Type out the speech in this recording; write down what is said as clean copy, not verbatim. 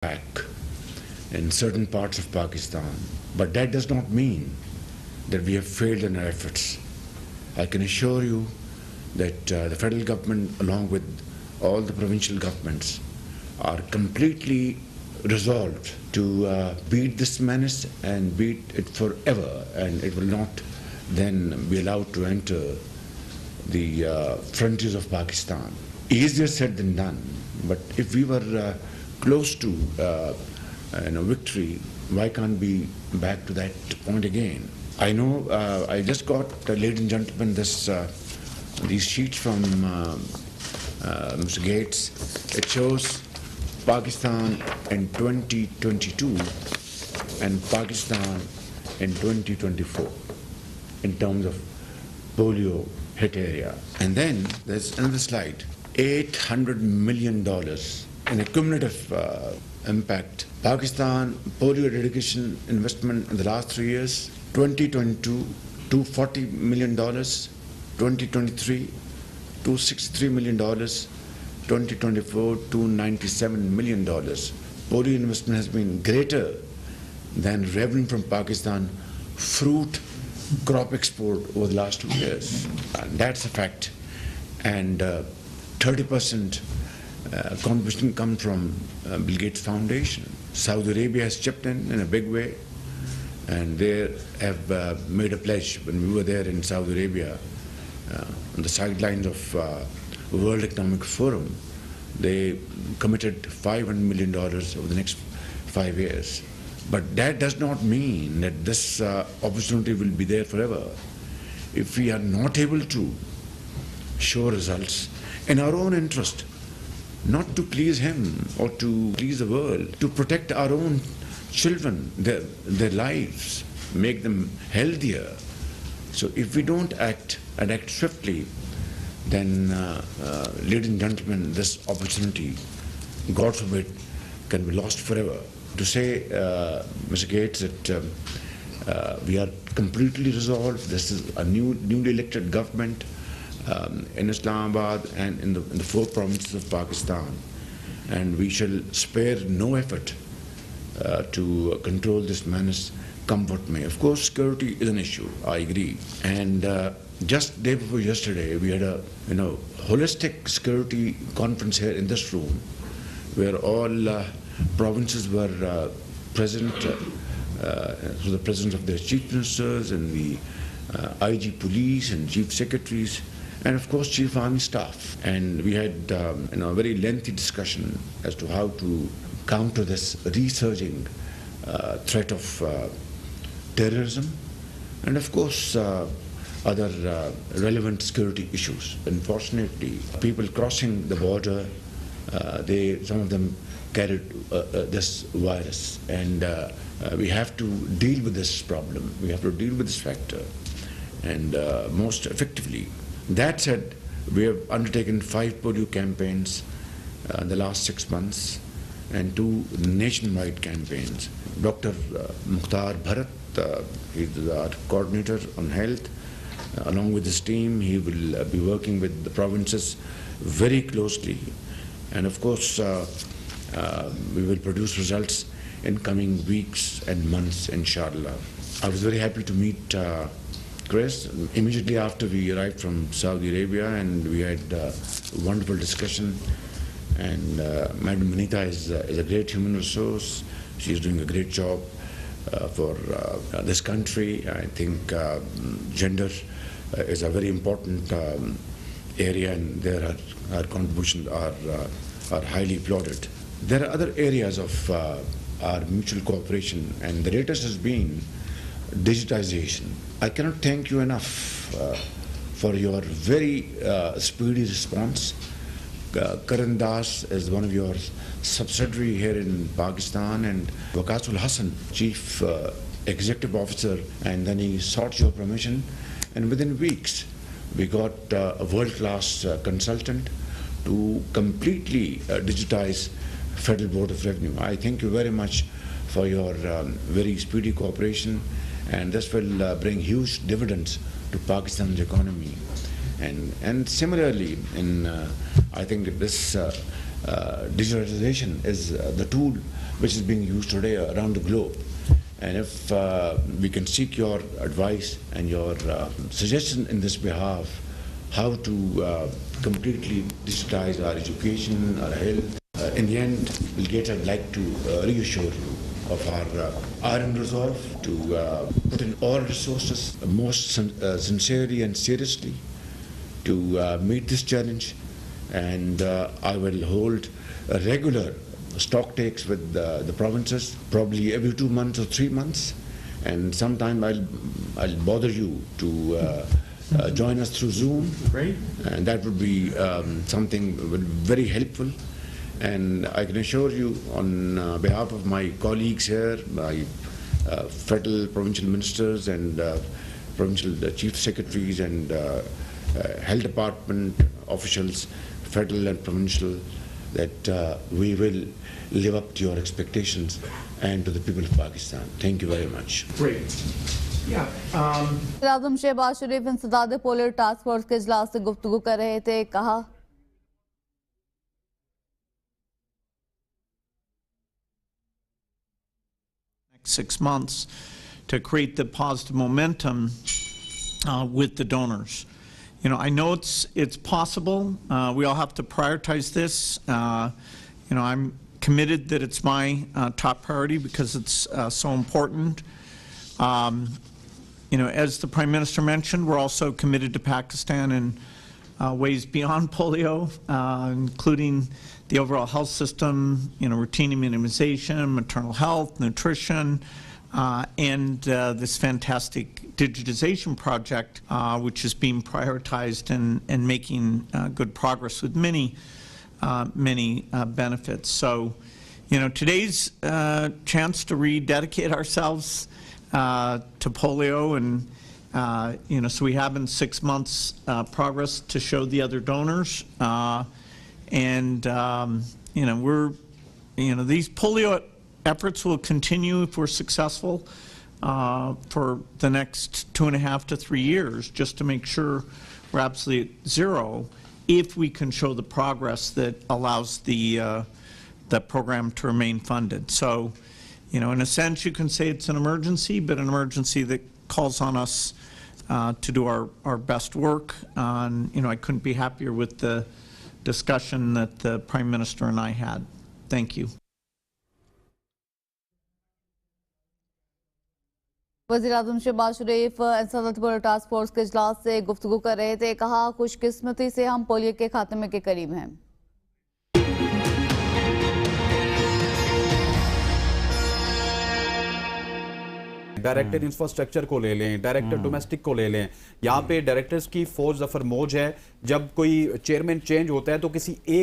back in certain parts of Pakistan. But that does not mean that we have failed in our efforts. I can assure you that the federal government, along with all the provincial governments, are completely resolved to beat this menace and beat it forever, and it will not then be allowed to enter the frontiers of Pakistan. Easier said than done, but if we were close to victory, why can't we back to that point again? I know I just got, ladies and gentlemen, these sheets from Mr. Gates. It shows Pakistan in 2022 and Pakistan in 2024 in terms of polio hit area. And then there's another slide, $800 million in a cumulative impact. Pakistan polio eradication investment in the last 3 years, 2022, $240 million, 2023, $263 million, 2024, $297 million. Polio investment has been greater than revenue from Pakistan fruit crop export over the last 2 years. And that's a fact. And 30% contribution comes from Bill Gates Foundation. Saudi Arabia has chipped in a big way, and they have made a pledge. When we were there in Saudi Arabia, on the sidelines of World Economic Forum, they committed $500 million over the next 5 years. But that does not mean that this opportunity will be there forever. If we are not able to show results in our own interest, not to please him or to please the world, to protect our own children, their lives, make them healthier. So if we don't act and act swiftly, then, ladies and gentlemen, this opportunity, God forbid, can be lost forever. To say, Mr. Gates, that we are completely resolved. This is a newly elected government in Islamabad and in the 4 provinces of Pakistan, and we shall spare no effort to control this menace, come what may. Of course, security is an issue, I agree. And just day before yesterday, we had a holistic security conference here in this room, where all provinces were present, through the presence of their chief ministers and the IG police and chief secretaries, and of course chief army staff. And we had a very lengthy discussion as to how to counter this resurging threat of terrorism, and of course other relevant security issues. Unfortunately, people crossing the border, some of them carried this virus, and we have to deal with this problem. We have to deal with this factor, and most effectively. That said, we have undertaken 5 polio campaigns in the last 6 months, and 2 nationwide campaigns. Dr. Mukhtar Bharat, he's our coordinator on health. Along with his team, he will be working with the provinces very closely, and of course we will produce results in coming weeks and months, inshallah. I was very happy to meet Chris immediately after we arrived from Saudi Arabia, and we had a wonderful discussion. And Madam Manita is a great human resource. She's doing a great job for this country. I think gender is a very important area, and there her contributions are highly applauded. There are other areas of our mutual cooperation, and the latest has been digitization. I cannot thank you enough for your very speedy response. Karan Das is one of your subsidiary here in Pakistan, and Waqasul Hassan, Chief Executive Officer, and then he sought your permission, and within weeks we got a world-class consultant to completely digitize Federal Board of Revenue. I thank you very much for your very speedy cooperation, and this will bring huge dividends to Pakistan's economy. And similarly, I think this digitalization is the tool which is being used today around the globe. And if we can seek your advice and your suggestion in this behalf, how to completely digitize our education, our health. In the end, Bill Gates, I'd like to reassure you of our iron resolve to put in all resources most sincerely and seriously to meet this challenge. And I will hold a regular stock takes with the provinces, probably every 2 months or 3 months. And sometime I'll bother you to join us through Zoom. Great. And that would be something very helpful. And I can assure you on behalf of my colleagues here, my federal, provincial ministers and provincial chief secretaries and health department officials, federal and provincial, that we will live up to your expectations and to the people of Pakistan. Thank you very much. Great. Yeah. اعظم شہباز شریف انسداد polio task force کے اجلاس سے گفتگو کر رہے تھے. کہا next 6 months to create the positive momentum with the donors. You know, I know it's possible. We all have to prioritize this. You know, I'm committed that it's my top priority because it's so important. You know, as the Prime Minister mentioned, we're also committed to Pakistan in ways beyond polio, including the overall health system, you know, routine immunization, maternal health, nutrition, and this fantastic digitization project, which is being prioritized and making good progress with many benefits. So, you know, today's chance to rededicate ourselves to polio, and you know, so we have in 6 months progress to show the other donors, and you know, these polio efforts will continue if we're successful for the next 2.5 to 3 years, just to make sure we're absolutely zero, if we can show the progress that allows the program to remain funded. So, you know, in a sense, you can say it's an emergency, but an emergency that calls on us to do our best work. You know, I couldn't be happier with the discussion that the Prime Minister and I had. Thank you. وزیر اعظم شہباز شریف انسداد polio task force کے اجلاس سے گفتگو کر رہے تھے. کہا خوش قسمتی سے ہم پولیو کے خاتمے کے قریب ہیں. ڈائریکٹر انفراسٹرکچر کو لے لیں, ڈائریکٹر ڈومیسٹک کو لے لیں, یہاں پہ ڈائریکٹرز کی فوج ظفر موج ہے. جب کوئی چیئرمین چینج ہوتا ہے تو کسی ایک